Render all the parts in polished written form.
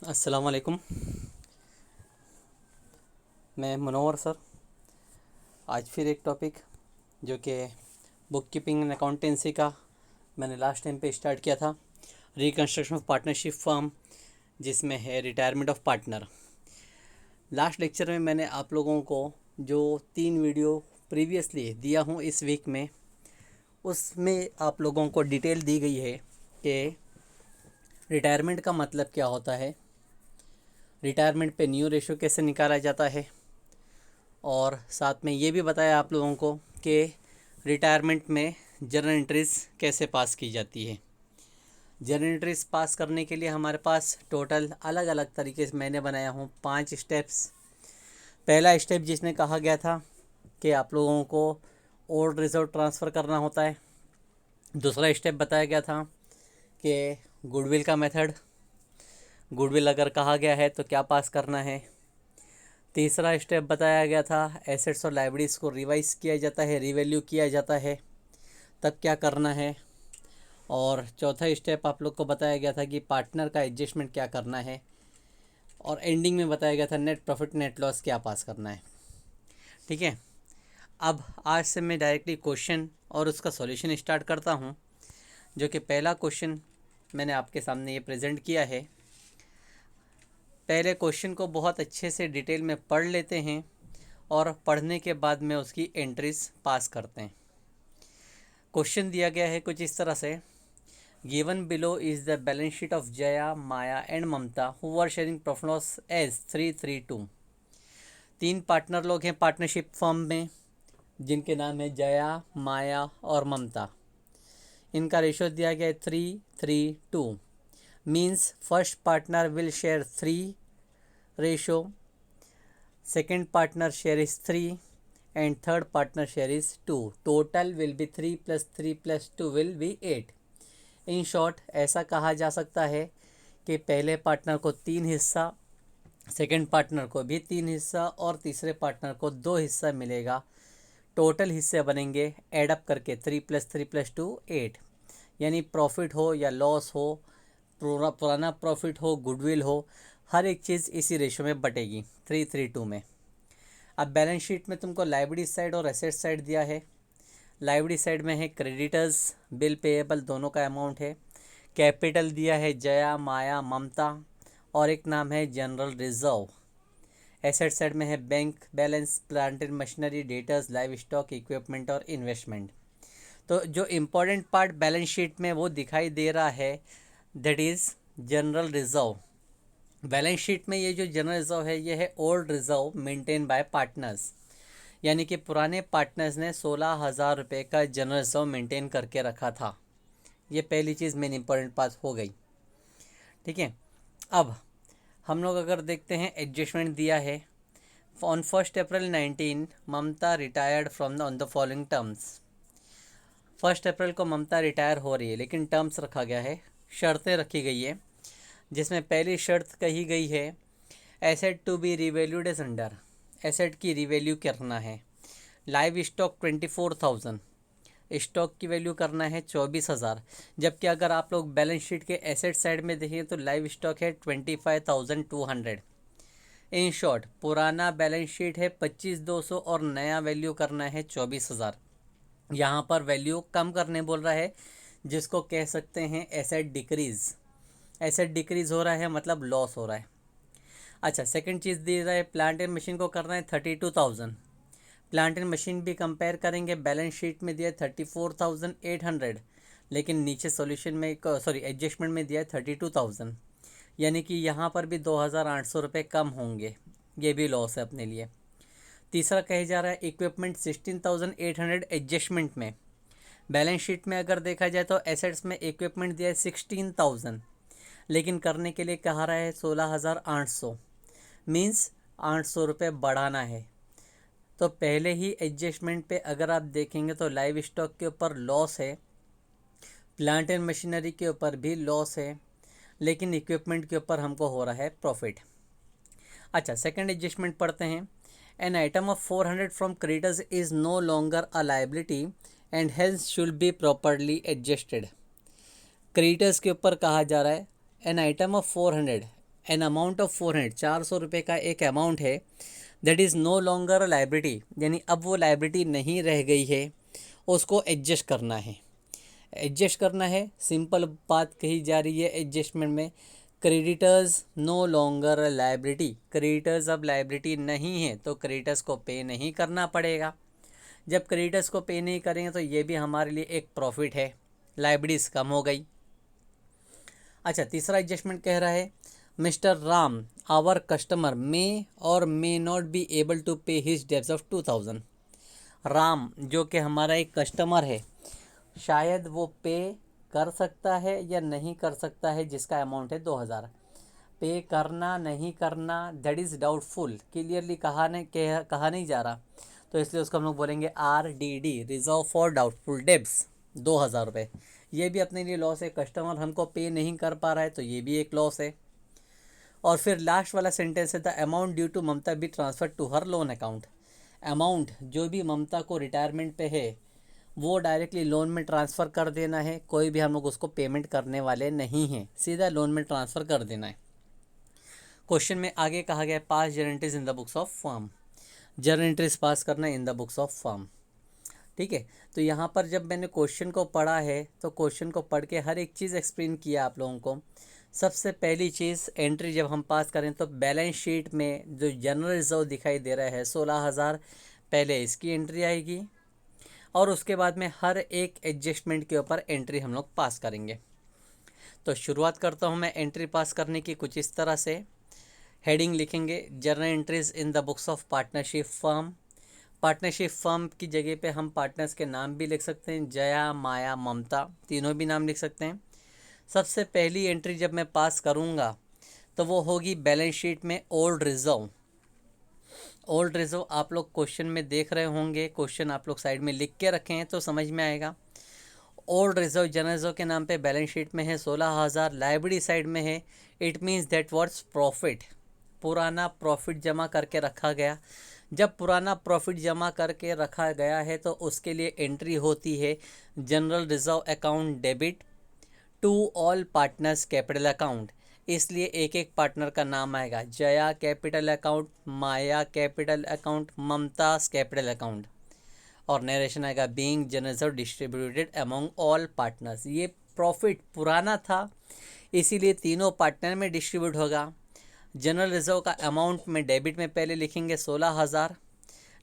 अस्सलाम वालेकुम। मैं मनोवर सर। आज फिर एक टॉपिक जो कि बुक कीपिंग एंड अकाउंटेंसी का मैंने लास्ट टाइम पे स्टार्ट किया था, रिकंस्ट्रक्शन ऑफ पार्टनरशिप फर्म, जिसमें है retirement of partner. Last lecture में मैंने आप लोगों को जो 3 वीडियो प्रीवियसली दिया हूँ इस वीक में, उसमें आप लोगों को डिटेल दी गई है कि रिटायरमेंट का मतलब क्या होता है, रिटायरमेंट पे न्यू रेशो कैसे निकाला जाता है, और साथ में ये भी बताया आप लोगों को कि रिटायरमेंट में जर्नल एंट्रीज़ कैसे पास की जाती है। जर्नल एंट्रीज़ पास करने के लिए हमारे पास टोटल अलग अलग तरीके से मैंने बनाया हूँ 5 स्टेप्स। पहला स्टेप जिसने कहा गया था कि आप लोगों को ओल्ड रिजर्व ट्रांसफ़र करना होता है। दूसरा स्टेप बताया गया था कि गुडविल का मेथड, गुडविल अगर कहा गया है तो क्या पास करना है। तीसरा स्टेप बताया गया था एसेट्स और लाइबिलिटीज़ को रिवाइज किया जाता है, रिवैल्यू किया जाता है, तब क्या करना है। और चौथा स्टेप आप लोग को बताया गया था कि पार्टनर का एडजस्टमेंट क्या करना है, और एंडिंग में बताया गया था नेट प्रॉफिट नेट लॉस क्या पास करना है। ठीक है, अब आज से मैं डायरेक्टली क्वेश्चन और उसका सॉल्यूशन स्टार्ट करता हूँ। जो कि पहला क्वेश्चन मैंने आपके सामने ये प्रेजेंट किया है। पहले क्वेश्चन को बहुत अच्छे से डिटेल में पढ़ लेते हैं और पढ़ने के बाद में उसकी एंट्रीज पास करते हैं। क्वेश्चन दिया गया है कुछ इस तरह से, given below is the balance sheet of Jaya, Maya and Mamta who are sharing profit loss as 332। 3 partner लोग हैं पार्टनरशिप फर्म में, जिनके नाम है जया, माया और ममता। इनका रेशो दिया गया है 3:3:2। Means first partner will share 3 ratio, second partner share is 3 and third partner share is 2. Total will be 3 plus 3 plus 2 will be 8. In short ऐसा कहा जा सकता है कि पहले पार्टनर को 3 हिस्सा, सेकंड पार्टनर को भी 3 हिस्सा और तीसरे पार्टनर को 2 हिस्सा मिलेगा। टोटल हिस्से बनेंगे एडअप करके 3 plus 3 plus 2 8। यानी प्रॉफिट हो या लॉस हो, पुराना प्रॉफिट हो, गुडविल हो, हर एक चीज़ इसी रेशो में बटेगी 3:3:2 में। अब बैलेंस शीट में तुमको लाइबिलिटी साइड और एसेट साइड दिया है। लाइबिलिटी साइड में है क्रेडिटर्स, बिल पेएबल, दोनों का अमाउंट है। कैपिटल दिया है जया, माया, ममता, और एक नाम है जनरल रिजर्व। एसेट साइड में है bank balance, plant and machinery, debtors, live stock, equipment और इन्वेस्टमेंट। तो जो इम्पोर्टेंट पार्ट बैलेंस शीट में वो दिखाई दे रहा है, that is general reserve. Balance sheet में ये जो जनरल रिजर्व है ये है old reserve maintain by partners, यानी कि पुराने पार्टनर्स ने 16,000 रुपये का जनरल रिजर्व मेंटेन करके रखा था। ये पहली चीज़ मेन इंपॉर्टेंट बात हो गई। ठीक है, अब हम लोग अगर देखते हैं एडजस्टमेंट दिया है। On 1 April 19 Mamta retired from the on the following terms. 1 April को ममता रिटायर हो रही है, लेकिन टर्म्स रखा गया है, शर्तें रखी गई है, जिसमें पहली शर्त कही गई है asset to be revalued as under. Asset की रिवैल्यू करना है। लाइव स्टॉक 24,000, स्टॉक की वैल्यू करना है 24,000। जबकि अगर आप लोग बैलेंस शीट के एसेट साइड में देखें तो लाइव स्टॉक है 25,200। इन शॉर्ट पुराना बैलेंस शीट है 25,200 और नया वैल्यू करना है 24,000। यहाँ पर वैल्यू कम करने बोल रहा है, जिसको कह सकते हैं एसेट डिक्रीज़। एसेट डिक्रीज़ हो रहा है मतलब लॉस हो रहा है। अच्छा, सेकंड चीज़ दी रहा है प्लांट एंड मशीन को करना है 32,000। प्लांट एंड मशीन भी कंपेयर करेंगे, बैलेंस शीट में दिया है 34,800, लेकिन नीचे सॉल्यूशन में एडजस्टमेंट में दिया है 32,000, यानी कि यहाँ पर भी 2,800 रुपये कम होंगे। ये भी लॉस है अपने लिए। तीसरा कहे जा रहा है इक्विपमेंट 16,800 एडजस्टमेंट में। बैलेंस शीट में अगर देखा जाए तो एसेट्स में इक्विपमेंट दिया है 16,000, लेकिन करने के लिए कहा रहा है 16,800। मीन्स 800 रुपये बढ़ाना है। तो पहले ही एडजस्टमेंट पे अगर आप देखेंगे तो लाइव स्टॉक के ऊपर लॉस है, प्लांट एंड मशीनरी के ऊपर भी लॉस है, लेकिन इक्विपमेंट के ऊपर हमको हो रहा है प्रॉफिट। अच्छा, सेकंड एडजस्टमेंट पढ़ते हैं। An item of 400 from creditors is no longer a liability and hence should be properly adjusted. Creditors के ऊपर कहा जा रहा है an item of 400, an amount of 400, 400 रुपये का एक अमाउंट है, that is no longer liability, यानी अब वो लाइबिलिटी नहीं रह गई है, उसको एडजस्ट करना है। एडजस्ट करना है, सिंपल बात कही जा रही है एडजस्टमेंट में। Creditors no longer liability, creditors अब लाइबिलिटी नहीं है तो क्रेडिटर्स को पे नहीं करना पड़ेगा। जब क्रेडिटर्स को पे नहीं करेंगे तो ये भी हमारे लिए एक प्रॉफिट है, लाइबिलिटीज़ कम हो गई। अच्छा, तीसरा एडजस्टमेंट कह रहा है mister Ram our customer may और may not be able to pay his debts of 2000। Ram जो कि हमारा एक कस्टमर है, शायद वो पे कर सकता है या नहीं कर सकता है, जिसका अमाउंट है 2000। पे करना नहीं करना दैट इज़ डाउटफुल, क्लियरली कहा नहीं जा रहा, तो इसलिए उसको हम लोग बोलेंगे RDD, reserve for doubtful debts, 2000 रुपये। ये भी अपने लिए लॉस है, कस्टमर हमको पे नहीं कर पा रहा है तो ये भी एक लॉस है। और फिर लास्ट वाला सेंटेंस है the amount due to Mamta be transfer to her loan account. Amount जो भी ममता को रिटायरमेंट पे है वो डायरेक्टली लोन में ट्रांसफ़र कर देना है, कोई भी हम लोग उसको पेमेंट करने वाले नहीं हैं, सीधा लोन में ट्रांसफ़र कर देना है। क्वेश्चन में आगे कहा गया है pass journal entries in the books of firm, journal entries pass करना in the books of firm. ठीक है, तो यहाँ पर जब मैंने क्वेश्चन को पढ़ा है तो क्वेश्चन को पढ़ के हर एक चीज़ एक्सप्लेन किया आप लोगों को। सबसे पहली चीज़, एंट्री जब हम पास करें तो बैलेंस शीट में जो जनरल रिजर्व दिखाई दे रहा है 16,000, पहले इसकी एंट्री आएगी और उसके बाद में हर एक एडजस्टमेंट के ऊपर एंट्री हम लोग पास करेंगे। तो शुरुआत करता हूँ मैं एंट्री पास करने की कुछ इस तरह से। हेडिंग लिखेंगे journal entries in the books of partnership firm. Partnership firm की जगह पे हम पार्टनर्स के नाम भी लिख सकते हैं, जया, माया, ममता, तीनों भी नाम लिख सकते हैं। सबसे पहली एंट्री जब मैं पास करूँगा तो वो होगी बैलेंस शीट में ओल्ड रिजर्व। ओल्ड रिजर्व आप लोग क्वेश्चन में देख रहे होंगे, क्वेश्चन आप लोग साइड में लिख के रखे हैं तो समझ में आएगा। ओल्ड रिजर्व जनरल रिजर्व के नाम पे बैलेंस शीट में है 16,000, लाइबिलिटी साइड में है, it means that words profit, पुराना प्रॉफिट जमा करके रखा गया। जब पुराना प्रॉफिट जमा करके रखा गया है तो उसके लिए एंट्री होती है general reserve account debit to all partners capital account, इसलिए एक एक पार्टनर का नाम आएगा, Jaya capital account, Maya capital account, Mumtaz capital account, और नरेशन आएगा being general reserve distributed among all partners. ये प्रॉफिट पुराना था इसीलिए तीनों पार्टनर में डिस्ट्रीब्यूट होगा। जनरल रिजर्व का अमाउंट में डेबिट में पहले लिखेंगे 16,000,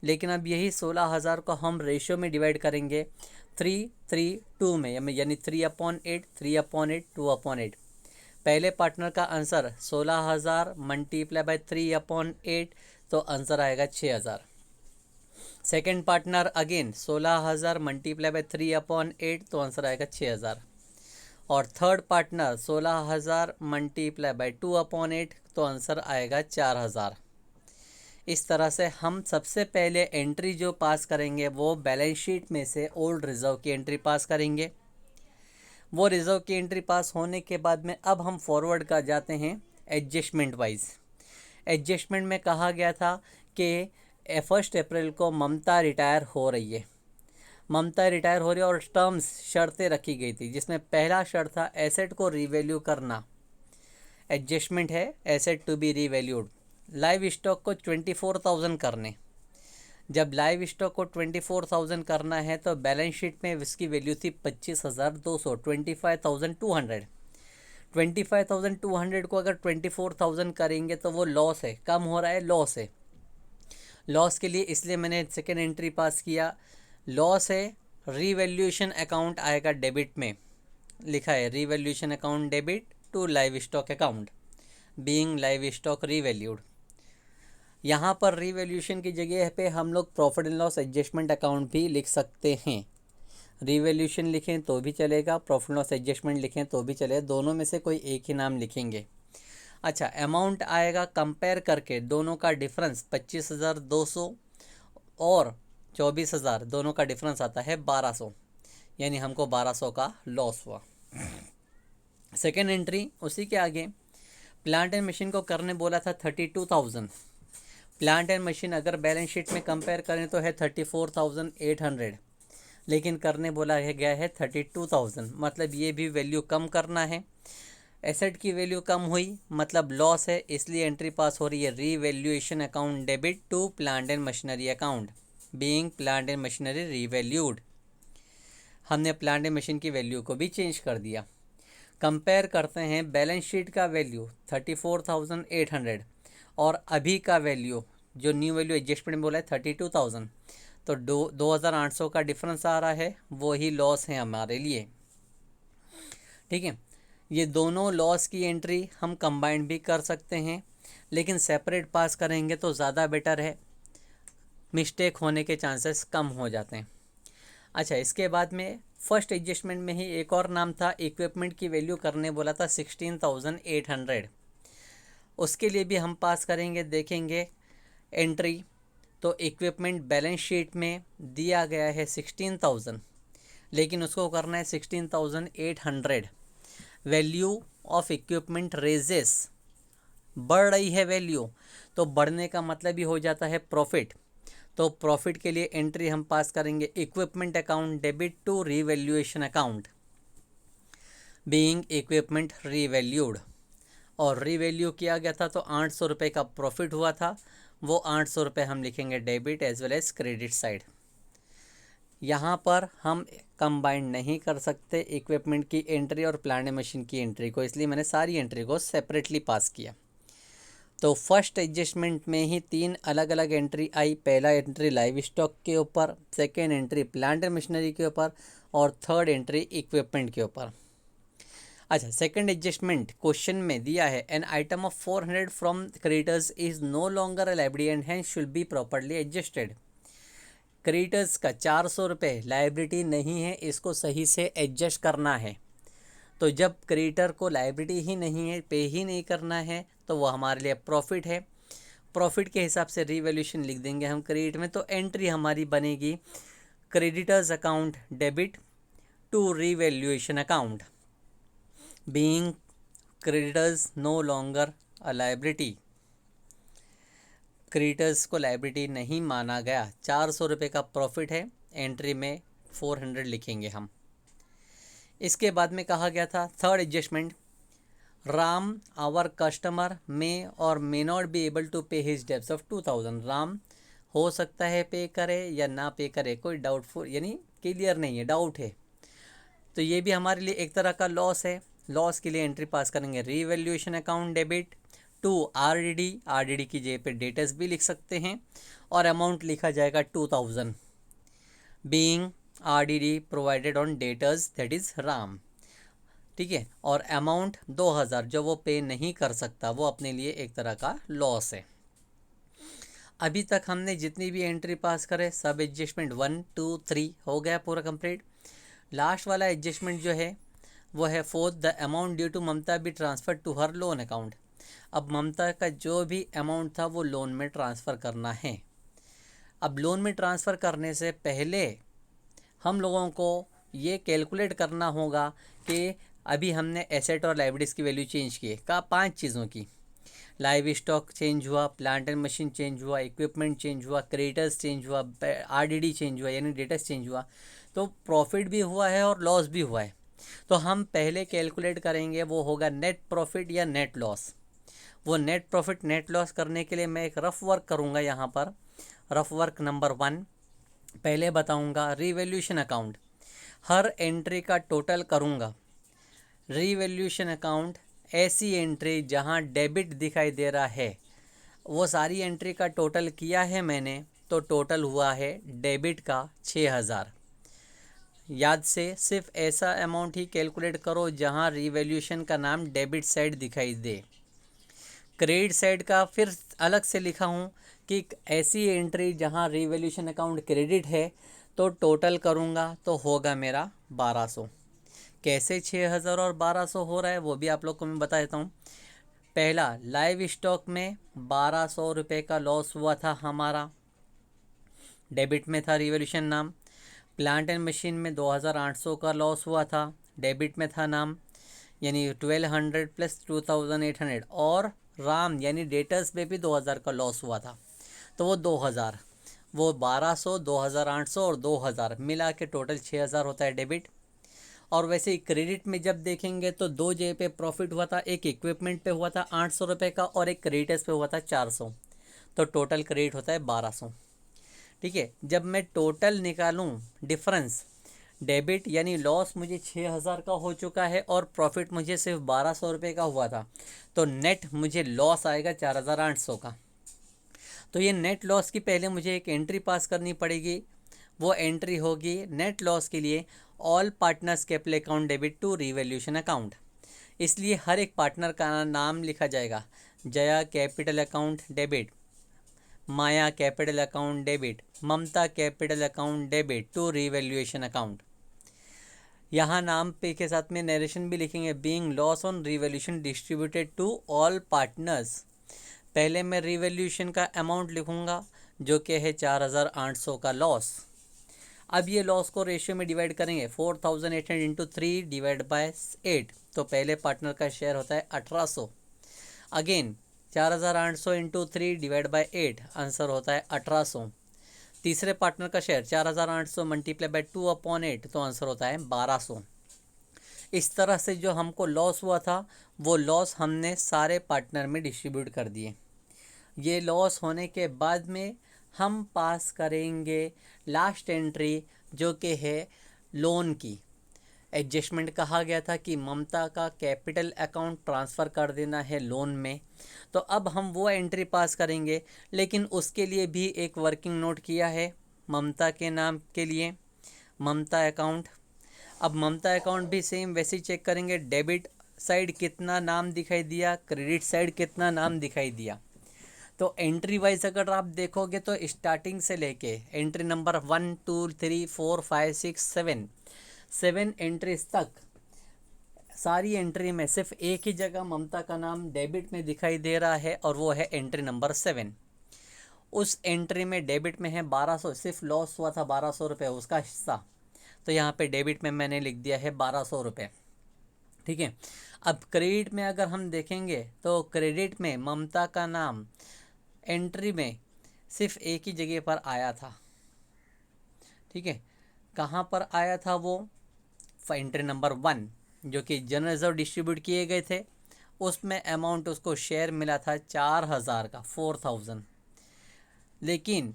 लेकिन अब यही 16,000 को हम रेशियो में डिवाइड करेंगे 3:3:2 में, यानी 3/8, 3/8, 2/8। पहले पार्टनर का आंसर 16,000 मल्टीप्लाई बाय 3/8 तो आंसर आएगा 6,000। Second partner again 16,000 multiply by 3/8 तो आंसर आएगा 6,000। और थर्ड पार्टनर 16,000 मल्टीप्लाई बाय 2/8 तो आंसर आएगा 4,000। इस तरह से हम सबसे पहले एंट्री जो पास करेंगे वो बैलेंस शीट में से ओल्ड रिजर्व की एंट्री पास करेंगे। वो रिजर्व की एंट्री पास होने के बाद में अब हम फॉरवर्ड का जाते हैं एडजस्टमेंट वाइज। एडजस्टमेंट में कहा गया था कि 1 अप्रैल को ममता रिटायर हो रही है, ममता रिटायर हो रही है और टर्म्स शर्तें रखी गई थी, जिसमें पहला शर्त था एसेट को रीवैल्यू करना। एडजस्टमेंट है asset to be revalued, live stock को 24,000 करने। जब लाइव स्टॉक को 24,000 करना है तो बैलेंस शीट में इसकी वैल्यू थी 25,200, 25,200। 25,200 को अगर 24,000 करेंगे तो वो लॉस है, कम हो रहा है, लॉस है। लॉस के लिए इसलिए मैंने सेकेंड एंट्री पास किया, लॉस है, रीवैल्यूएशन अकाउंट आएगा डेबिट में, लिखा है revaluation account debit to live stock account being live stock revalued. यहाँ पर रीवैल्यूएशन की जगह पे हम लोग profit and loss adjustment account भी लिख सकते हैं। रीवैल्यूएशन लिखें तो भी चलेगा, प्रॉफिट एंड लॉस एडजस्टमेंट लिखें तो भी चलेगा, दोनों में से कोई एक ही नाम लिखेंगे। अच्छा, अमाउंट आएगा कंपेयर करके दोनों का डिफरेंस 25,200 और 24,000, दोनों का डिफरेंस आता है 1,200, यानी हमको 1,200 का लॉस हुआ। सेकेंड एंट्री उसी के आगे, प्लांट एंड मशीन को करने बोला था 32,000। प्लांट एंड मशीन अगर बैलेंस शीट में कंपेयर करें तो है 34,800, लेकिन करने बोला गया है 32,000, मतलब ये भी वैल्यू कम करना है। एसेट की वैल्यू कम हुई मतलब लॉस है, इसलिए एंट्री पास हो रही है revaluation account debit to plant and machinery account being plant and machinery revalued. हमने प्लांट एंड मशीन की वैल्यू को भी चेंज कर दिया। कंपेयर करते हैं बैलेंस शीट का वैल्यू 34,800 और अभी का वैल्यू जो न्यू वैल्यू एडजस्टमेंट में बोला है 32,000, तो 2,800 का डिफरेंस आ रहा है, वो ही लॉस है हमारे लिए। ठीक है, ये दोनों लॉस की एंट्री हम कंबाइंड भी कर सकते हैं, लेकिन सेपरेट पास करेंगे तो ज़्यादा बेटर है, मिस्टेक होने के चांसेस कम हो जाते हैं। अच्छा, इसके बाद में फर्स्ट एडजस्टमेंट में ही एक और नाम था, इक्विपमेंट की वैल्यू करने बोला था 16,800, उसके लिए भी हम पास करेंगे। देखेंगे एंट्री तो इक्विपमेंट बैलेंस शीट में दिया गया है 16,000, लेकिन उसको करना है 16,800। वैल्यू ऑफ इक्विपमेंट रेजेस, बढ़ रही है वैल्यू, तो बढ़ने का मतलब ही हो जाता है प्रॉफिट। तो प्रॉफिट के लिए एंट्री हम पास करेंगे equipment account debit to revaluation account being equipment revalued. और रीवैल्यू किया गया था तो 800 रुपये का प्रॉफिट हुआ था, वो 800 रुपये हम लिखेंगे debit as well as credit side. यहाँ पर हम कंबाइंड नहीं कर सकते इक्विपमेंट की एंट्री और प्लांट एंड मशीन की एंट्री को, इसलिए मैंने सारी एंट्री को सेपरेटली पास किया। तो फर्स्ट एडजस्टमेंट में ही 3 अलग अलग एंट्री आई। पहला एंट्री लाइव स्टॉक के ऊपर, second entry plant and machinery के ऊपर और थर्ड एंट्री इक्विपमेंट के ऊपर। अच्छा, सेकंड एडजस्टमेंट क्वेश्चन में दिया है an item of 400 from creditors is no longer a liability and hence should be properly adjusted. Creditors का 400 रुपये लायबिलिटी नहीं है, इसको सही से एडजस्ट करना है। तो जब क्रेडिटर को लायबिलिटी ही नहीं है, पे ही नहीं करना है, तो वो हमारे लिए प्रॉफिट है। प्रॉफिट के हिसाब से रीवैल्यूएशन लिख देंगे हम क्रेडिट में, तो एंट्री हमारी बनेगी creditors account debit to revaluation account being creditors no longer a liability. Creditors को लायबिलिटी नहीं माना गया, 400 रुपये का प्रॉफिट है, एंट्री में 400 लिखेंगे हम। इसके बाद में कहा गया था third adjustment, Ram our customer may और may not be able to pay his debts of 2,000। Ram हो सकता है पे करे या ना पे करे, कोई डाउटफुल यानी क्लियर नहीं है, डाउट है, तो ये भी हमारे लिए एक तरह का लॉस है। लॉस के लिए एंट्री पास करेंगे revaluation account debit to RDD. RDD की जगह पे डेटर्स भी लिख सकते हैं और अमाउंट लिखा जाएगा 2,000 being RDD provided on debtors that is Ram. ठीक है, और अमाउंट 2,000 जो वो पे नहीं कर सकता, वो अपने लिए एक तरह का लॉस है। अभी तक हमने जितनी भी एंट्री पास करे सब एडजस्टमेंट 1 2 3 हो गया पूरा कंप्लीट। लास्ट वाला एडजस्टमेंट जो है वो है fourth, the amount due to Mamta be transfer to her loan account. अब ममता का जो भी अमाउंट था वो लोन में ट्रांसफ़र करना है। अब लोन में ट्रांसफ़र करने से पहले हम लोगों को ये कैलकुलेट करना होगा कि अभी हमने एसेट और लायबिलिटीज़ की वैल्यू चेंज की है, 5 चीज़ों की। लाइव स्टॉक चेंज हुआ, प्लांट एंड मशीन चेंज हुआ, इक्विपमेंट चेंज हुआ, क्रेडिटर्स चेंज हुआ, आरडीडी चेंज हुआ यानी डेटर्स चेंज हुआ, तो प्रॉफिट भी हुआ है और लॉस भी हुआ है। तो हम पहले कैलकुलेट करेंगे, वो होगा नेट प्रॉफिट या नेट लॉस। वो नेट प्रॉफिट नेट लॉस करने के लिए मैं एक रफ वर्क करूँगा यहाँ पर। रफ वर्क नंबर 1 पहले बताऊँगा, रीवैल्यूएशन अकाउंट हर एंट्री का टोटल करूँगा। रीवैल्यूएशन अकाउंट ऐसी एंट्री जहाँ डेबिट दिखाई दे रहा है, वो सारी एंट्री का टोटल किया है मैंने, तो टोटल हुआ है डेबिट का 6,000। याद से सिर्फ ऐसा अमाउंट ही कैलकुलेट करो जहाँ रीवैल्यूएशन का नाम डेबिट साइड दिखाई दे। क्रेडिट साइड का फिर अलग से लिखा हूँ कि ऐसी एंट्री जहाँ रीवैल्यूएशन अकाउंट क्रेडिट है, तो टोटल करूँगा तो होगा मेरा 1,200। कैसे 6,000 और 1,200 हो रहा है वो भी आप लोग को मैं बता देता हूँ। पहला, लाइव स्टॉक में 1,200 रुपये का लॉस हुआ था हमारा, डेबिट में था रिवॉल्यूशन नाम। प्लांट एंड मशीन में 2,800 का लॉस हुआ था, डेबिट में था नाम, यानी 1,200 प्लस 2,800। और राम यानी डेटर्स में भी 2,000 का लॉस हुआ था, तो वो 2,000, वो 1,200, 2,800 और 2,000 मिला के टोटल 6,000 होता है डेबिट। और वैसे ही क्रेडिट में जब देखेंगे तो दो जगह पे प्रॉफिट हुआ था, एक इक्विपमेंट पे हुआ था 800 रुपये का और एक क्रेडिटर्स पे हुआ था 400, तो टोटल क्रेडिट होता है 1200। ठीक है, जब मैं टोटल निकालूं डिफरेंस, डेबिट यानी लॉस मुझे 6000 का हो चुका है और प्रॉफिट मुझे सिर्फ 1200 रुपये का हुआ था, तो नेट मुझे लॉस आएगा 4800 का। तो ये नेट लॉस की पहले मुझे एक एंट्री पास करनी पड़ेगी, वो एंट्री होगी नेट लॉस के लिए all partners capital account debit to revaluation account. इसलिए हर एक पार्टनर का नाम लिखा जाएगा, Jaya capital account debit, Maya capital account debit, Mamta capital account debit to revaluation account. यहाँ नाम पे के साथ में नरेशन भी लिखेंगे, being loss on revaluation distributed to all partners. पहले मैं रिवैल्यूएशन का अमाउंट लिखूँगा जो कि है 4800 का लॉस। अब ये लॉस को रेशियो में डिवाइड करेंगे, 4800 इंटू 3 डिवाइड बाय 8, तो पहले पार्टनर का शेयर होता है 1800। Again 4800 into 3 divide by 8, answer होता है 1800। तीसरे पार्टनर का शेयर 4800 मल्टीप्लाई बाय 2/8, तो आंसर होता है 1200। इस तरह से जो हमको लॉस हुआ था वो लॉस हमने सारे पार्टनर में डिस्ट्रीब्यूट कर दिए। ये लॉस होने के बाद में हम पास करेंगे लास्ट एंट्री जो कि है लोन की। एडजस्टमेंट कहा गया था कि ममता का कैपिटल अकाउंट ट्रांसफ़र कर देना है लोन में, तो अब हम वो एंट्री पास करेंगे, लेकिन उसके लिए भी एक वर्किंग नोट किया है ममता के नाम के लिए, ममता अकाउंट। अब ममता अकाउंट भी सेम वैसे ही चेक करेंगे, डेबिट साइड कितना नाम दिखाई दिया, क्रेडिट साइड कितना नाम दिखाई दिया। तो एंट्री वाइज अगर आप देखोगे तो स्टार्टिंग से लेके एंट्री नंबर 1 2 3 4 5 6 7 एंट्रीज तक, सारी एंट्री में सिर्फ एक ही जगह ममता का नाम डेबिट में दिखाई दे रहा है और वो है एंट्री नंबर 7। उस एंट्री में डेबिट में है 1200, सिर्फ लॉस हुआ था 1200 रुपये उसका हिस्सा, तो यहाँ पे डेबिट में मैंने लिख दिया है 1200 रुपये। ठीक है, अब क्रेडिट में अगर हम देखेंगे तो क्रेडिट में ममता का नाम एंट्री में सिर्फ एक ही जगह पर आया था। ठीक है, कहाँ पर आया था वो, एंट्री नंबर 1 जो कि जनरल रिजर्व डिस्ट्रीब्यूट किए गए थे, उसमें अमाउंट उसको शेयर मिला था 4000 का, 4000। लेकिन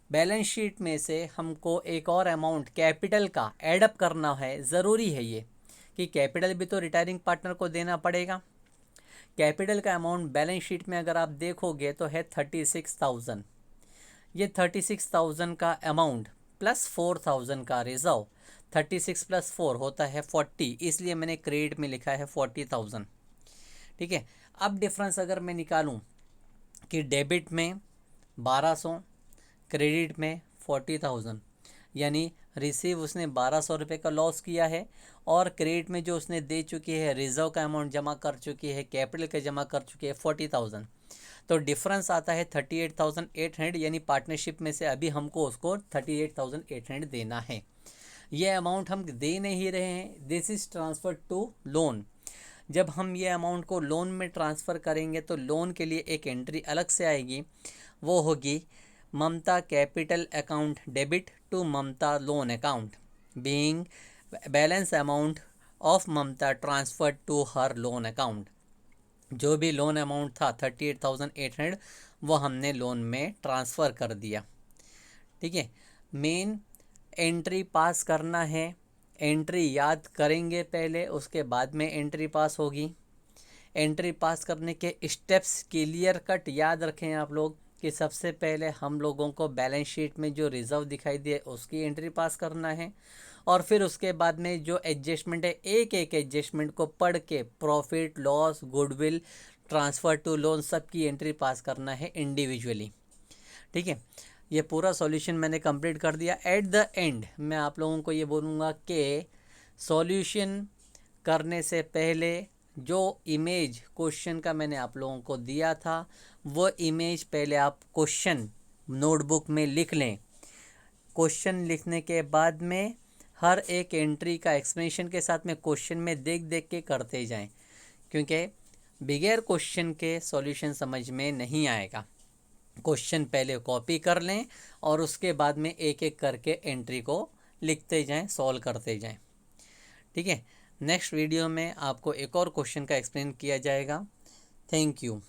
बैलेंस शीट में से हमको एक और अमाउंट कैपिटल का एडअप करना है, ज़रूरी है ये कि कैपिटल भी तो रिटायरिंग पार्टनर को देना पड़ेगा। कैपिटल का अमाउंट बैलेंस शीट में अगर आप देखोगे तो है 36,000। ये 36,000 का अमाउंट प्लस 4,000 का रिजर्व, 36 प्लस 4 होता है 40, इसलिए मैंने क्रेडिट में लिखा है 40,000। ठीक है, अब डिफरेंस अगर मैं निकालूं कि डेबिट में 1200, क्रेडिट में 40,000, यानी रिसीव उसने 1200 रुपये का लॉस किया है और क्रेडिट में जो उसने दे चुकी है, रिजर्व का अमाउंट जमा कर चुकी है, कैपिटल का जमा कर चुकी है 40,000, तो डिफरेंस आता है 38,800, यानी पार्टनरशिप में से अभी हमको उसको 38,800 देना है। ये अमाउंट हम दे नहीं रहे हैं, this is transfer to loan. जब हम ये अमाउंट को लोन में ट्रांसफ़र करेंगे तो लोन के लिए एक एंट्री अलग से आएगी, वो होगी Mamta capital account debit to Mamta loan account, being balance amount of Mamta transfer to her loan account. जो भी लोन अमाउंट था 38,800 वो हमने लोन में ट्रांसफ़र कर दिया। ठीक है, मेन एंट्री पास करना है, एंट्री याद करेंगे पहले, उसके बाद में एंट्री पास होगी। एंट्री पास करने के स्टेप्स क्लियर कट याद रखें आप लोग कि सबसे पहले हम लोगों को बैलेंस शीट में जो रिज़र्व दिखाई दे उसकी एंट्री पास करना है, और फिर उसके बाद में जो एडजस्टमेंट है एक एक एडजस्टमेंट को पढ़ के profit loss goodwill transfer to loan सब की एंट्री पास करना है इंडिविजुअली। ठीक है, ये पूरा सॉल्यूशन मैंने कंप्लीट कर दिया। एट द एंड मैं आप लोगों को ये बोलूँगा कि सॉल्यूशन करने से पहले जो इमेज क्वेश्चन का मैंने आप लोगों को दिया था वो इमेज पहले आप क्वेश्चन नोटबुक में लिख लें। क्वेश्चन लिखने के बाद में हर एक एंट्री का एक्सप्लेनेशन के साथ में क्वेश्चन में देख देख के करते जाएं, क्योंकि बगैर क्वेश्चन के सॉल्यूशन समझ में नहीं आएगा। क्वेश्चन पहले कॉपी कर लें और उसके बाद में एक एक करके एंट्री को लिखते जाएं, सॉल्व करते जाएं। ठीक है, नेक्स्ट वीडियो में आपको एक और क्वेश्चन का एक्सप्लेन किया जाएगा। Thank you.